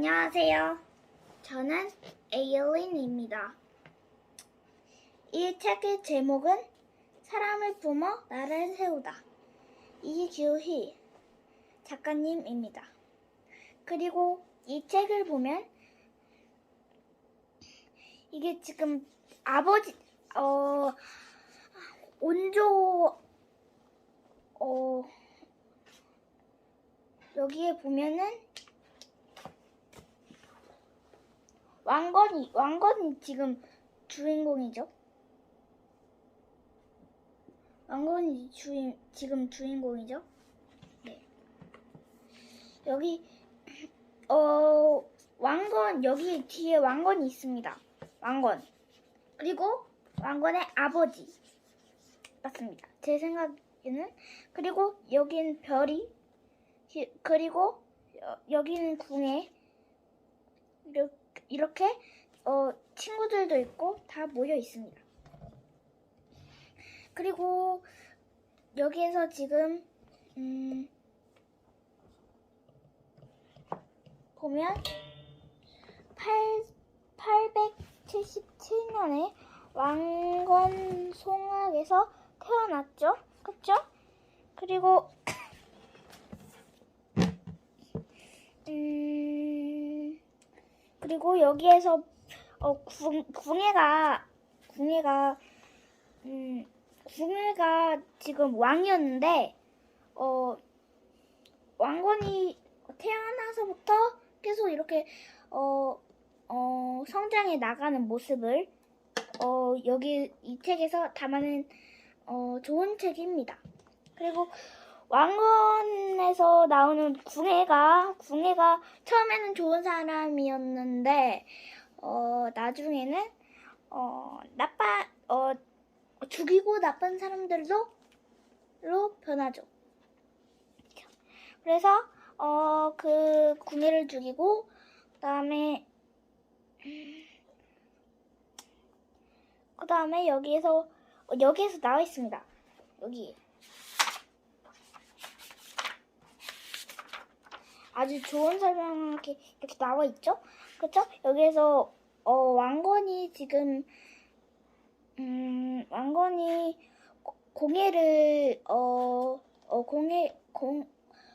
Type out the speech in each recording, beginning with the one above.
안녕하세요. 저는 에일린입니다. 이 책의 제목은 사람을 품어 나를 세우다. 이규희 작가님입니다. 그리고 이 책을 보면 이게 지금 아버지 온조 여기에 보면은 왕건이 지금 주인공이죠. 왕건이 지금 주인공이죠. 네. 여기 왕건 여기 뒤에 왕건이 있습니다. 왕건. 그리고 왕건의 아버지. 맞습니다. 제 생각에는. 그리고 여긴 별이 그리고 여기는 궁에 이렇게 친구들도 있고 다 모여 있습니다. 그리고 여기에서 지금 보면 877년에 왕건 송악에서 태어났죠. 그쵸? 그리고 그리고 여기에서 궁예가 지금 왕이었는데 왕건이 태어나서부터 계속 이렇게 성장해 나가는 모습을 여기 이 책에서 담아낸 좋은 책입니다. 그리고 왕건에서 나오는 궁예가 처음에는 좋은 사람이었는데 나중에는 죽이고 나쁜 사람들로 변하죠. 그래서 그 궁예를 죽이고 그다음에 여기에서 나와 있습니다. 여기 아주 좋은 설명이 이렇게 나와 있죠? 그렇죠? 여기에서 왕건이 지금 왕건이 공예를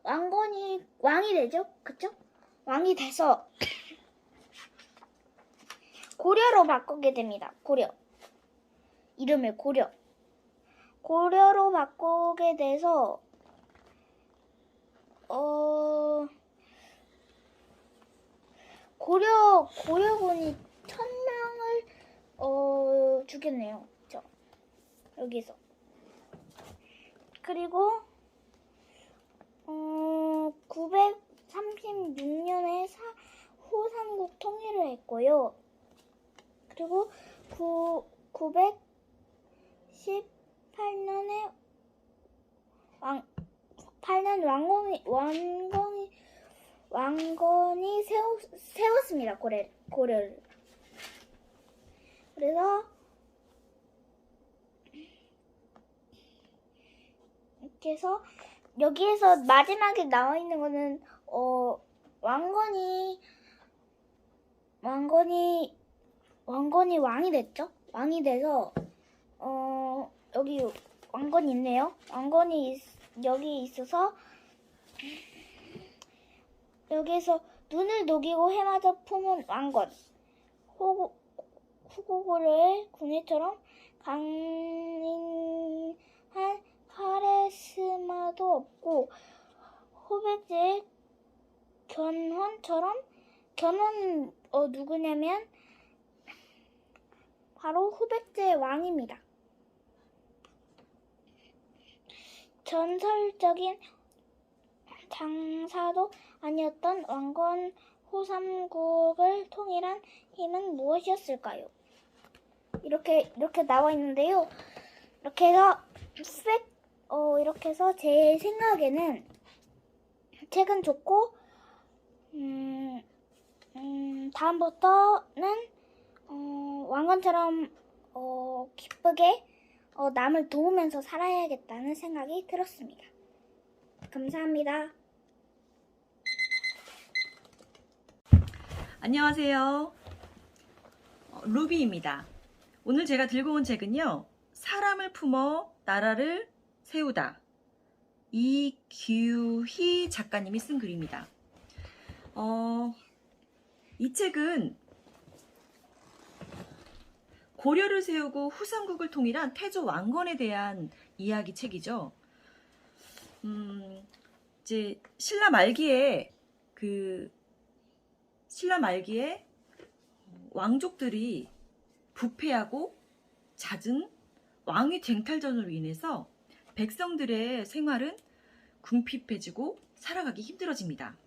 왕건이 왕이 되죠? 그쵸? 왕이 돼서 고려로 바꾸게 됩니다. 이름을 고려로 바꾸게 돼서 고려군이 1000명을 죽였네요. 여기서. 그리고 936년에 호삼국 통일을 했고요. 그리고 918년에 왕건이 세웠습니다. 고려를. 그래서 이렇게 해서 여기에서 마지막에 나와 있는 거는 왕건이 왕이 됐죠. 왕이 돼서 여기 왕건이 있네요. 왕건이 여기 있어서 여기에서 눈을 녹이고 해마저 품은 왕건. 후고고려의 궁예처럼 강인한 카리스마도 없고 후백제의 견훤은 누구냐면 바로 후백제의 왕입니다. 전설적인 장사도 아니었던 왕건 호삼국을 통일한 힘은 무엇이었을까요? 이렇게 나와 있는데요. 이렇게 해서 제 생각에는 책은 좋고 다음부터는 왕건처럼 기쁘게 남을 도우면서 살아야겠다는 생각이 들었습니다. 감사합니다. 안녕하세요. 루비입니다. 오늘 제가 들고 온 책은요. 사람을 품어 나라를 세우다. 이규희 작가님이 쓴 글입니다. 이 책은 고려를 세우고 후삼국을 통일한 태조 왕건에 대한 이야기 책이죠. 이제 신라 말기에 왕족들이 부패하고 잦은 왕위 쟁탈전으로 인해서 백성들의 생활은 궁핍해지고 살아가기 힘들어집니다.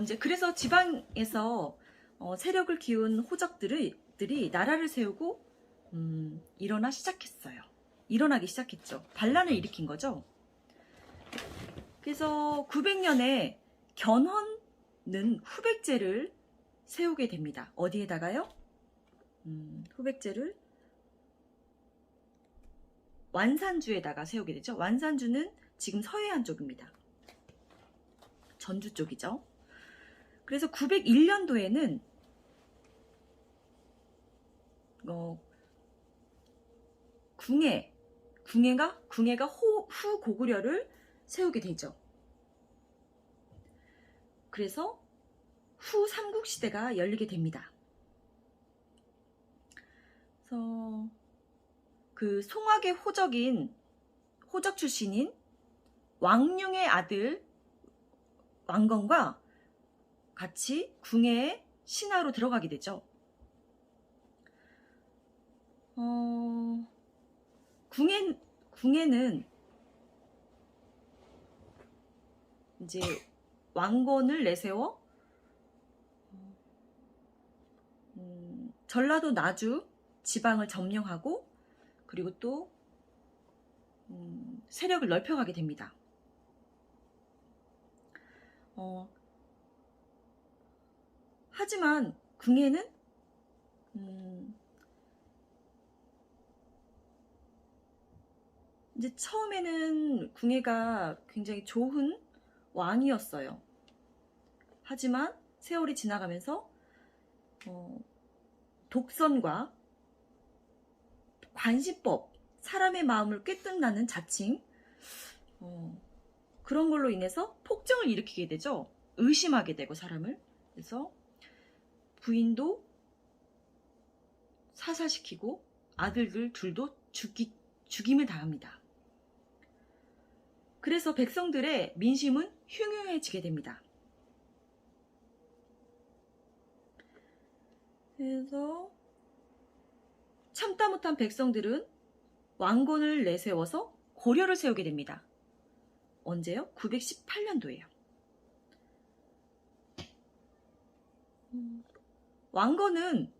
이제 그래서 지방에서 세력을 키운 호적들이 나라를 세우고 일어나기 시작했죠. 반란을 일으킨 거죠. 그래서 900년에 견훤는 후백제를 세우게 됩니다. 어디에다가요? 후백제를 완산주에다가 세우게 되죠. 완산주는 지금 서해안 쪽입니다. 전주 쪽이죠. 그래서 901년도에는 궁예가 후고구려를 세우게 되죠. 그래서 후삼국시대가 열리게 됩니다. 그래서 그 송악의 호적 출신인 왕룡의 아들 왕건과 같이 궁예의 신하로 들어가게 되죠. 궁예는 이제 왕건을 내세워 전라도 나주 지방을 점령하고 그리고 또 세력을 넓혀가게 됩니다. 하지만 궁예는 이제 처음에는 궁예가 굉장히 좋은 왕이었어요. 하지만 세월이 지나가면서 독선과 관시법, 사람의 마음을 꿰뚫나는 자칭 그런 걸로 인해서 폭정을 일으키게 되죠. 의심하게 되고 사람을. 그래서 부인도 사살시키고 아들들 둘도 죽임을 당합니다. 그래서 백성들의 민심은 흉흉해지게 됩니다. 그래서 참다 못한 백성들은 왕건을 내세워서 고려를 세우게 됩니다. 언제요? 918년도예요. 왕건은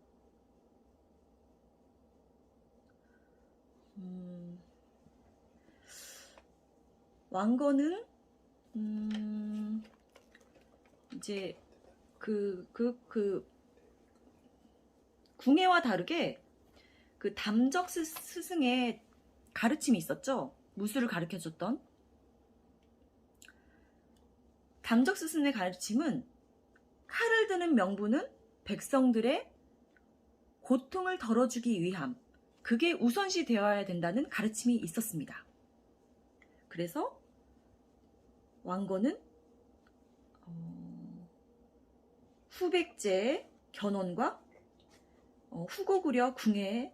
이제 궁예와 다르게 그 담적 스승의 가르침이 있었죠. 무술을 가르쳐줬던 담적 스승의 가르침은 칼을 드는 명분은 백성들의 고통을 덜어주기 위함, 그게 우선시 되어야 된다는 가르침이 있었습니다. 그래서 왕건은 후백제의 견훤과 후고구려 궁예를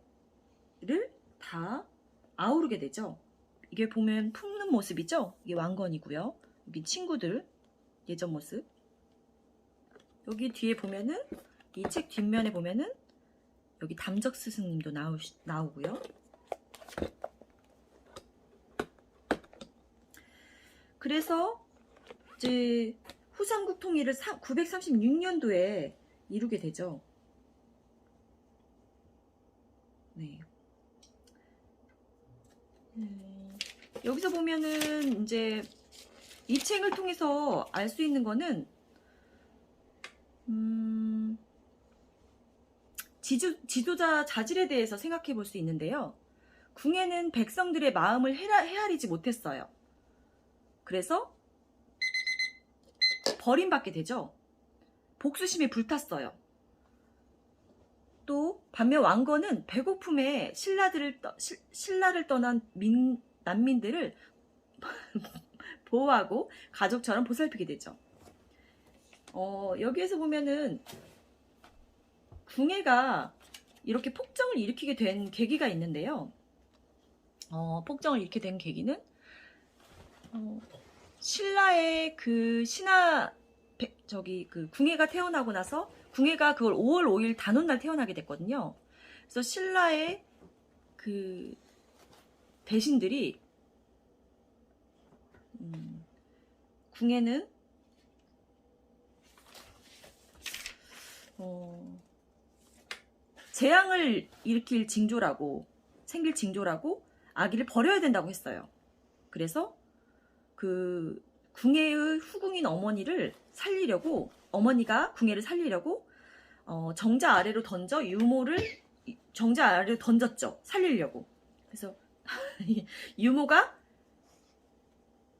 다 아우르게 되죠. 이게 보면 품는 모습이죠. 이게 왕건이고요. 여기 친구들 예전 모습. 여기 뒤에 보면은 이 책 뒷면에 보면은 여기 담적 스승님도 나오고요. 그래서 이제 후삼국 통일을 936년도에 이루게 되죠. 네. 여기서 보면은 이제 이 책을 통해서 알 수 있는 거는 지도자 자질에 대해서 생각해 볼 수 있는데요. 궁예는 백성들의 마음을 헤아리지 못했어요. 그래서 버림받게 되죠. 복수심에 불탔어요. 또 반면 왕건은 배고픔에 신라를 떠난 난민들을 보호하고 가족처럼 보살피게 되죠. 여기에서 보면은 궁예가 이렇게 폭정을 일으키게 된 계기가 있는데요. 폭정을 일으키게 된 계기는 신라의 그 그 궁예가 태어나고 나서 궁예가 그걸 5월 5일 단오날 태어나게 됐거든요. 그래서 신라의 그 대신들이 궁예는 재앙을 일으킬 생길 징조라고 아기를 버려야 된다고 했어요. 그래서 그 궁예의 후궁인 어머니가 궁예를 살리려고 정자 아래로 던졌죠. 살리려고. 그래서 유모가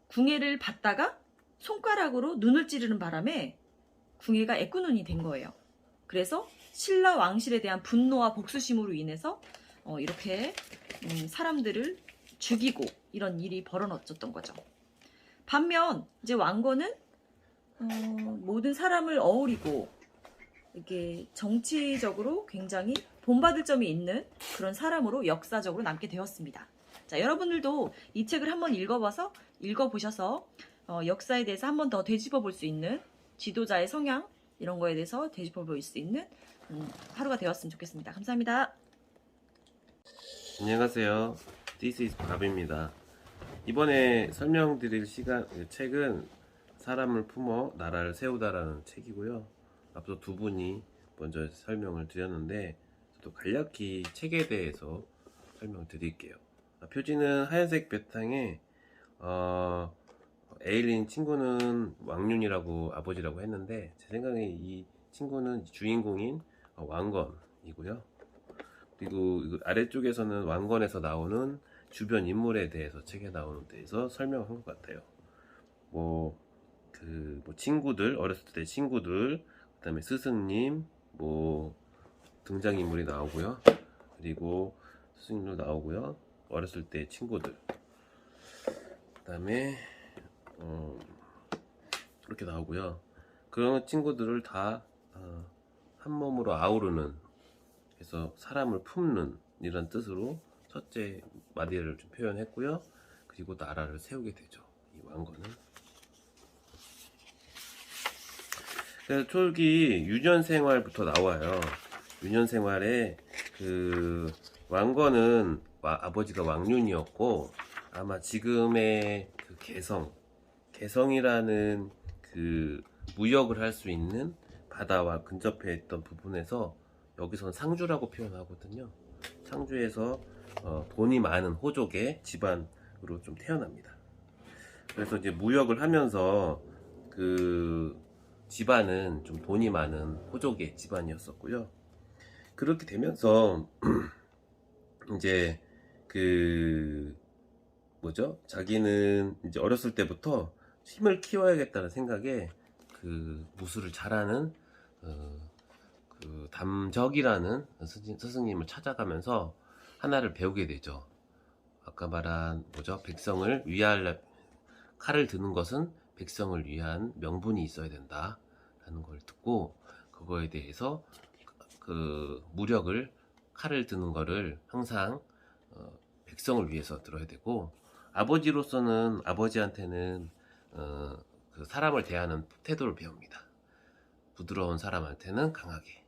궁예를 받다가 손가락으로 눈을 찌르는 바람에 궁예가 애꾸눈이 된 거예요. 그래서 신라 왕실에 대한 분노와 복수심으로 인해서 이렇게 사람들을 죽이고 이런 일이 벌어졌던 거죠. 반면 이제 왕건은 모든 사람을 어우리고 이렇게 정치적으로 굉장히 본받을 점이 있는 그런 사람으로 역사적으로 남게 되었습니다. 자, 여러분들도 이 책을 한번 읽어보셔서 역사에 대해서 한번 더 되짚어 볼 수 있는 지도자의 성향 이런 거에 대해서 되짚어 볼 수 있는 하루가 되었으면 좋겠습니다. 감사합니다. 안녕하세요. This is 밥입니다. 이번에 설명드릴 책은 사람을 품어 나라를 세우다라는 책이고요. 앞서 두 분이 먼저 설명을 드렸는데 저도 간략히 책에 대해서 설명을 드릴게요. 표지는 하얀색 바탕에 에일린 친구는 왕윤이라고 아버지라고 했는데 제 생각에 이 친구는 주인공인 왕건이고요. 그리고 아래쪽에서는 왕건에서 나오는 주변 인물에 대해서 책에 나오는 데에서 설명을 한 것 같아요. 친구들, 어렸을 때 친구들, 그 다음에 스승님, 등장인물이 나오고요. 그리고 스승님도 나오고요. 어렸을 때 친구들. 그 다음에, 그렇게 나오고요. 그런 친구들을 다, 한 몸으로 아우르는, 그래서 사람을 품는 이런 뜻으로 첫째 마디를 좀 표현했고요. 그리고 나라를 세우게 되죠. 이 왕건은. 그래서 초기 유년 생활부터 나와요. 유년 생활에 그 왕건은 아버지가 왕윤이었고 아마 지금의 그 개성이라는 그 무역을 할 수 있는 바다와 근접해 있던 부분에서 여기서는 상주라고 표현하거든요. 상주에서 돈이 많은 호족의 집안으로 좀 태어납니다. 그래서 이제 무역을 하면서 그 집안은 좀 돈이 많은 호족의 집안이었었고요. 그렇게 되면서 이제 자기는 이제 어렸을 때부터 힘을 키워야겠다는 생각에 그 무술을 잘하는 그 담적이라는 스승님을 찾아가면서 하나를 배우게 되죠. 아까 말한 백성을 위할 칼을 드는 것은 백성을 위한 명분이 있어야 된다 라는 걸 듣고 그거에 대해서 그 무력을 칼을 드는 거를 항상 백성을 위해서 들어야 되고 아버지한테는 그 사람을 대하는 태도를 배웁니다. 부드러운 사람한테는 강하게,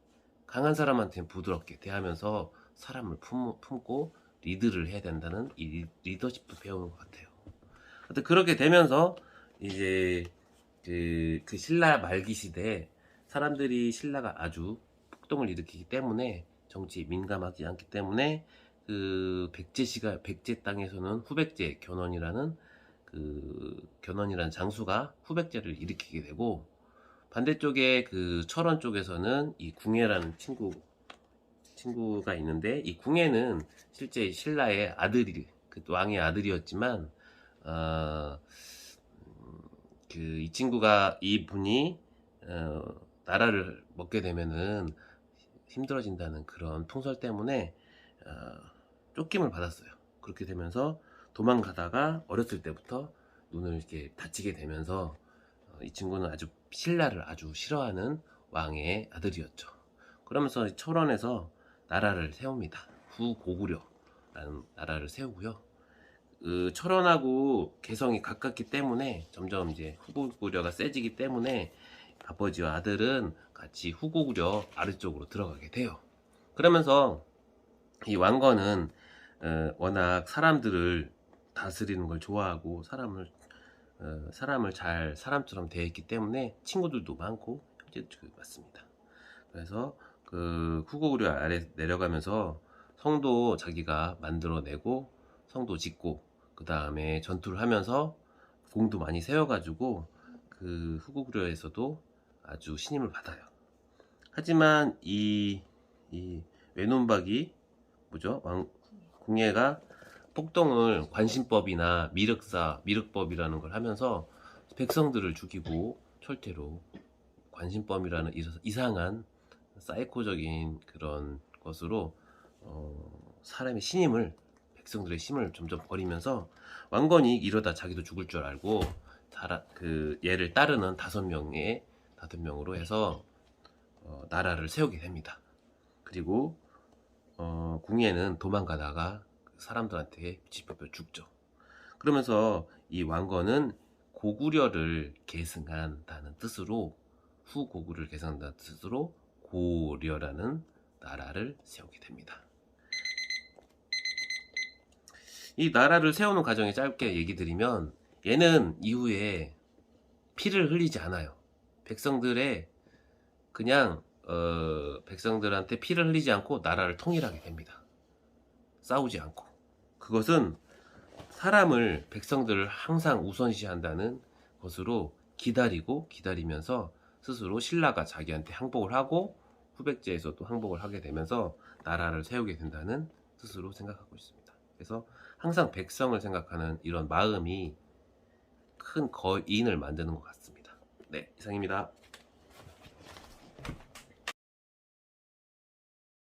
강한 사람한테는 부드럽게 대하면서 사람을 품고 리드를 해야 된다는 이 리더십도 배우는 것 같아요. 하여튼 그렇게 되면서 이제 그 신라 말기 시대에 사람들이 신라가 아주 폭동을 일으키기 때문에 정치에 민감하지 않기 때문에 그 백제 땅에서는 후백제 견훤이라는 장수가 후백제를 일으키게 되고 반대쪽에 그 철원 쪽에서는 이 궁예라는 친구가 있는데 이 궁예는 실제 신라의 왕의 아들이었지만 이 친구가 이분이 나라를 먹게 되면은 힘들어진다는 그런 통설 때문에 쫓김을 받았어요. 그렇게 되면서 도망가다가 어렸을 때부터 눈을 이렇게 다치게 되면서 이 친구는 아주 신라를 아주 싫어하는 왕의 아들이었죠. 그러면서 철원에서 나라를 세웁니다. 후고구려라는 나라를 세우고요. 철원하고 개성이 가깝기 때문에 점점 이제 후고구려가 세지기 때문에 아버지와 아들은 같이 후고구려 아래쪽으로 들어가게 돼요. 그러면서 이 왕건은 워낙 사람들을 다스리는 걸 좋아하고 사람을 잘 사람처럼 대했기 때문에 친구들도 많고 형제도 많습니다. 그래서 그 후고구려 아래 내려가면서 성도 자기가 만들어내고 성도 짓고 그 다음에 전투를 하면서 공도 많이 세워가지고 그 후고구려에서도 아주 신임을 받아요. 하지만 이 외눈박이 뭐죠? 궁예가 폭동을 관신법이나 미륵법이라는 걸 하면서 백성들을 죽이고 철퇴로 관신법이라는 이상한 사이코적인 그런 것으로 사람의 신임을 백성들의 힘을 점점 버리면서 왕건이 이러다 자기도 죽을 줄 알고 얘를 따르는 5명으로 해서 나라를 세우게 됩니다. 그리고 궁예는 도망가다가 사람들한테 짚어져 죽죠. 그러면서 이 왕건은 고구려를 계승한다는 뜻으로 후고구려를 계승한다는 뜻으로 고려라는 나라를 세우게 됩니다. 이 나라를 세우는 과정에 짧게 얘기 드리면 얘는 이후에 피를 흘리지 않아요. 백성들한테 피를 흘리지 않고 나라를 통일하게 됩니다. 싸우지 않고. 그것은 백성들을 항상 우선시한다는 것으로 기다리면서 스스로 신라가 자기한테 항복을 하고 후백제에서도 항복을 하게 되면서 나라를 세우게 된다는 뜻으로 생각하고 있습니다. 그래서 항상 백성을 생각하는 이런 마음이 큰 거인을 만드는 것 같습니다. 네, 이상입니다.